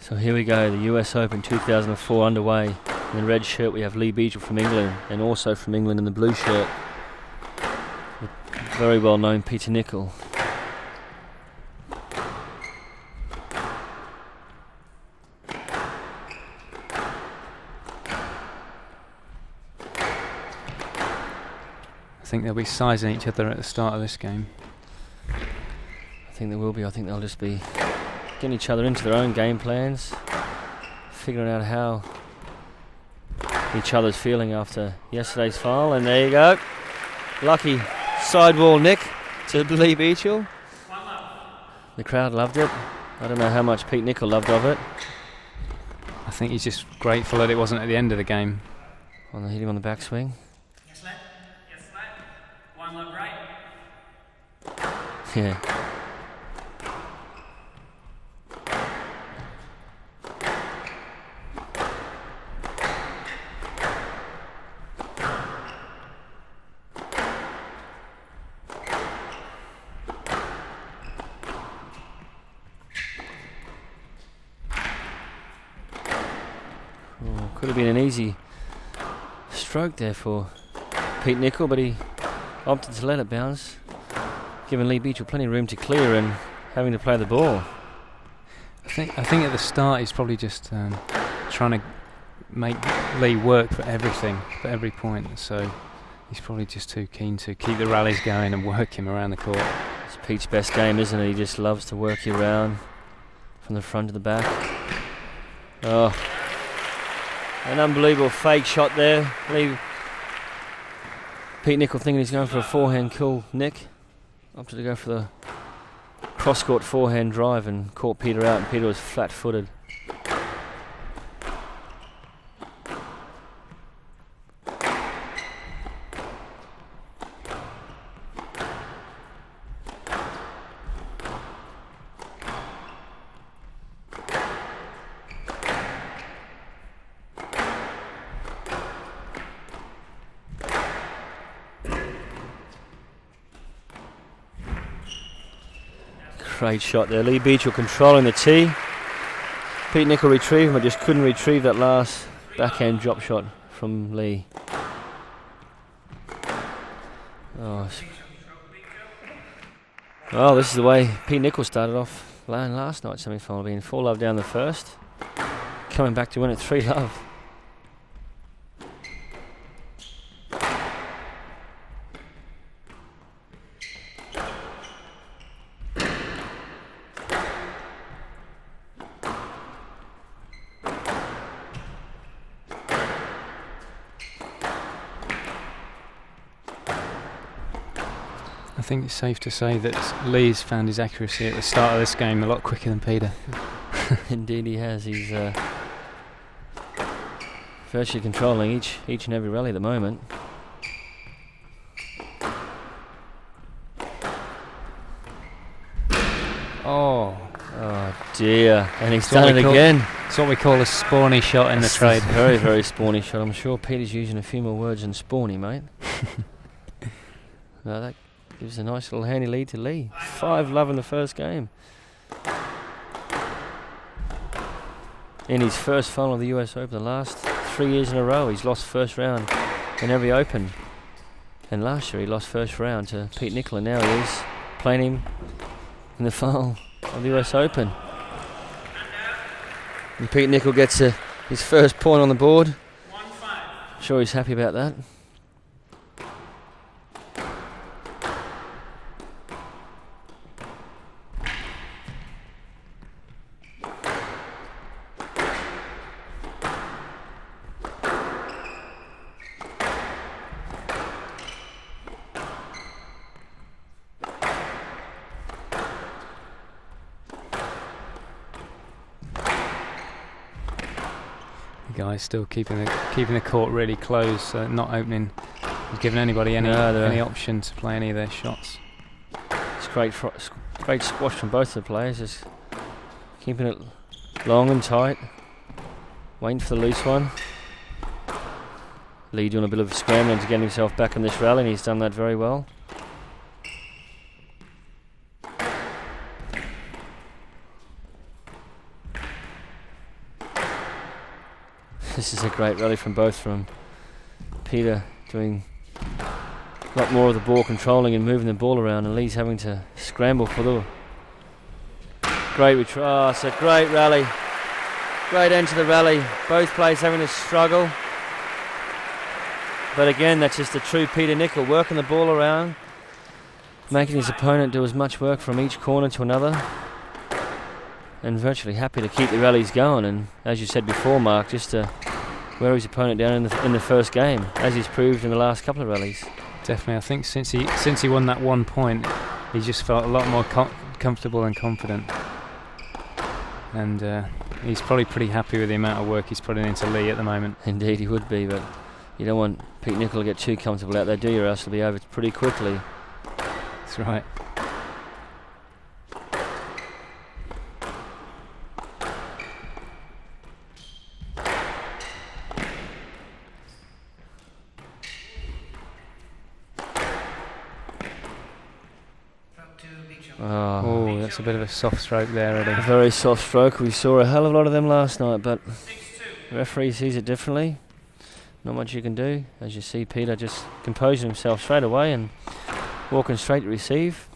So here we go, the US Open 2004 underway. In the red shirt we have Lee Beachill from England, and also from England in the blue shirt, the very well known Peter Nicol. I think they'll be sizing each other at the start of this game. I think they will be. I think they'll just be getting each other into their own game plans, figuring out how each other's feeling after yesterday's final. And there you go, lucky sidewall nick to Lee Beachill. The crowd loved it. I don't know how much Pete Nicol loved of it. I think he's just grateful that it wasn't at the end of the game. Well, they hit him on the backswing. Yes, left. Yes, left. One left, right. Yeah. Could have been an easy stroke there for Pete Nicol, but he opted to let it bounce, giving Lee Beachill plenty of room to clear and having to play the ball. I think at the start he's probably just trying to make Lee work for everything, for every point. So he's probably just too keen to keep the rallies going and work him around the court. It's Pete's best game, isn't it? He just loves to work you around from the front to the back. Oh. An unbelievable fake shot there. Pete Nicol thinking he's going for a forehand cool nick. Opted to go for the cross-court forehand drive and caught Peter out, and Peter was flat-footed. Great shot there. Lee Beachill controlling the tee. Pete Nicol retrieved, but just couldn't retrieve that last backhand drop shot from Lee. Oh, this is the way Pete Nicol started off last night's semi-final, being 4-love down the first, coming back to win it 3-love. I think it's safe to say that Lee's found his accuracy at the start of this game a lot quicker than Peter. Indeed he has. He's virtually controlling each and every rally at the moment. Oh dear, and he's done it again. It's what we call a spawny shot in the trade. Very, very spawny shot. I'm sure Peter's using a few more words than spawny, mate. No, that gives a nice little handy lead to Lee. 5-love in the first game. In his first final of the US Open, the last 3 years in a row, he's lost first round in every Open. And last year he lost first round to Pete Nicol, and now he is playing him in the final of the US Open. And Pete Nicol gets his first point on the board. I'm sure he's happy about that. Guys still keeping the court really close, not opening, giving anybody any option to play any of their shots. It's great squash from both the players, just keeping it long and tight, waiting for the loose one. Lee doing a bit of scrambling to get himself back in this rally, and he's done that very well. This is a great rally from both, from Peter doing a lot more of the ball controlling and moving the ball around, and Lee's having to scramble for the great retrieve. Oh, it's a great rally. Great end to the rally. Both players having to struggle. But again, that's just a true Peter Nicol, working the ball around, making his opponent do as much work from each corner to another, and virtually happy to keep the rallies going. And as you said before, Mark, just to wear his opponent down in the first game, as he's proved in the last couple of rallies. Definitely, I think since he won that 1 point, he just felt a lot more comfortable and confident, and he's probably pretty happy with the amount of work he's putting into Lee at the moment. Indeed, he would be, but you don't want Pete Nicol to get too comfortable out there, do you? Or else it'll be over pretty quickly. That's right. Oh, that's a bit of a soft stroke there, Eddie. A very soft stroke. We saw a hell of a lot of them last night, but the referee sees it differently. Not much you can do. As you see, Peter just composing himself straight away and walking straight to receive.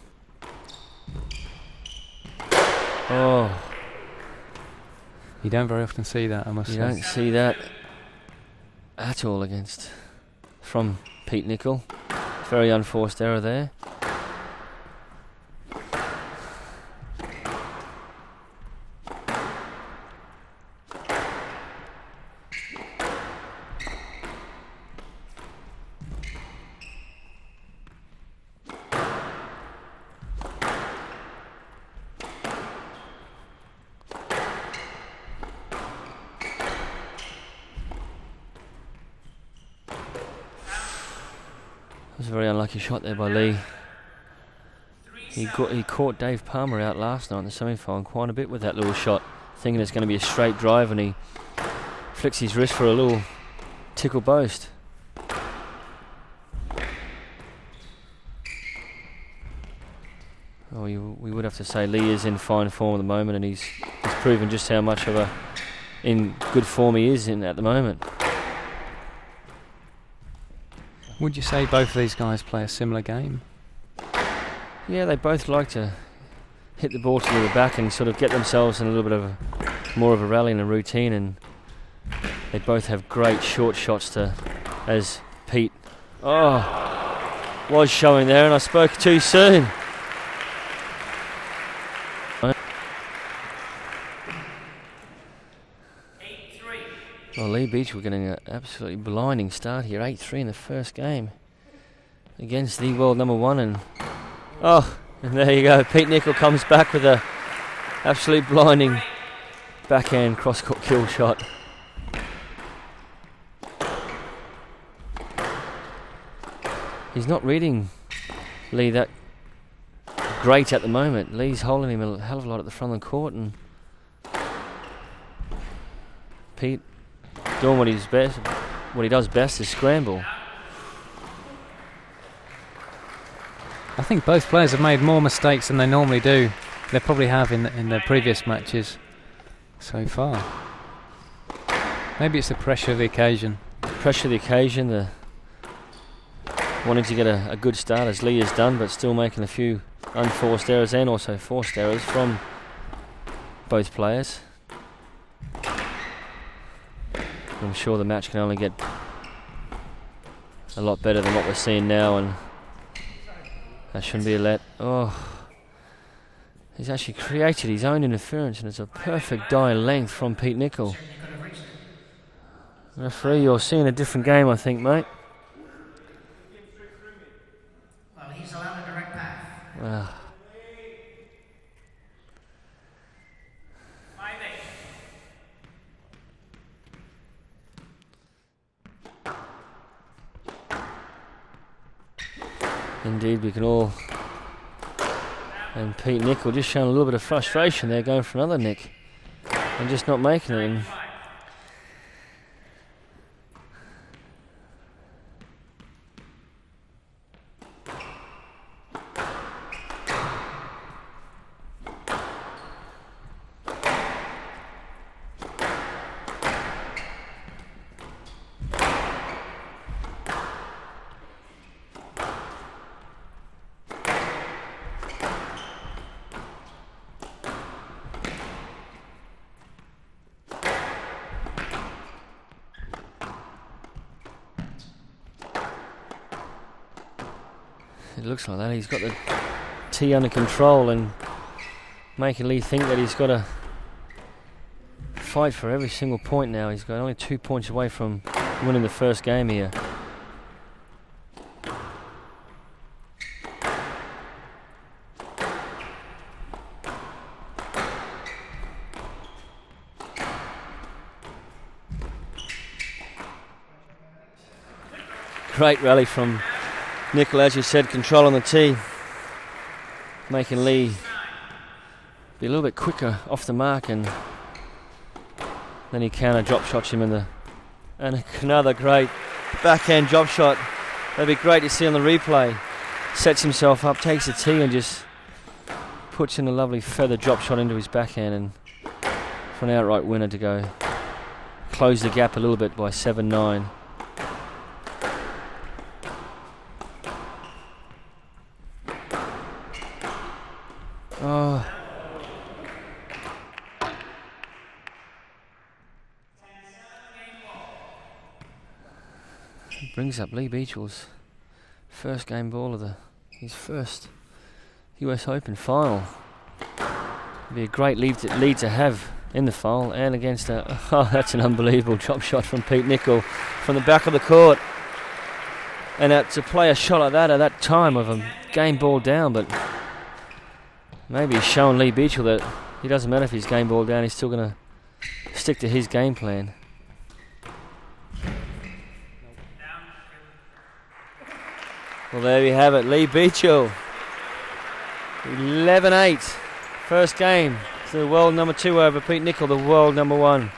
Oh. You don't very often see that, I must say. You don't see that at all from Pete Nicol. Very unforced error there. It was a very unlucky shot there by Lee. He caught Dave Palmer out last night in the semi-final quite a bit with that little shot, thinking it's going to be a straight drive, and he flicks his wrist for a little tickle boast. Oh, we would have to say Lee is in fine form at the moment, and he's proven just how much of in good form he is in at the moment. Would you say both of these guys play a similar game? Yeah, they both like to hit the ball to the back and sort of get themselves in a little bit of more of a rally and a routine, and they both have great short shots as Pete was showing there, and I spoke too soon. Well, Lee Beachill getting an absolutely blinding start here, 8-3 in the first game against the world number one, and there you go. Pete Nicol comes back with a absolute blinding backhand cross-court kill shot. He's not reading Lee that great at the moment. Lee's holding him a hell of a lot at the front of the court, and Pete doing what he does best is scramble. I think both players have made more mistakes than they normally do. They probably have in their previous matches so far. Maybe it's the pressure of the occasion. Pressure of the occasion, the wanting to get a good start as Lee has done, but still making a few unforced errors and also forced errors from both players. I'm sure the match can only get a lot better than what we're seeing now, and that shouldn't be a let. He's actually created his own interference, and it's a perfect die length from Pete Nicol. Referee, you're seeing a different game, I think, mate. Well, he's allowed a direct path. Well, indeed, we can all. And Pete Nicol just showing a little bit of frustration there, going for another nick and just not making it. And It looks like that. He's got the tee under control and making Lee think that he's got to fight for every single point now. He's got only 2 points away from winning the first game here. Great rally from Nicol, as you said, control on the tee, making Lee be a little bit quicker off the mark, and then he counter drop shots him in the, and another great backhand drop shot. That'd be great to see on the replay. Sets himself up, takes the tee and just puts in a lovely feather drop shot into his backhand, and for an outright winner to go close the gap a little bit by 7-9. Oh. Brings up Lee Beachill's first game ball of his first US Open final. It'd be a great lead to have in the final, and against oh, that's an unbelievable drop shot from Pete Nicol from the back of the court. And to play a shot like that at that time of a game ball down, but maybe he's showing Lee Beachill that it doesn't matter if he's game ball down, he's still going to stick to his game plan. Well, there you have it, Lee Beachill, 11-8, first game to the world number 2 over Pete Nicol, the world number 1.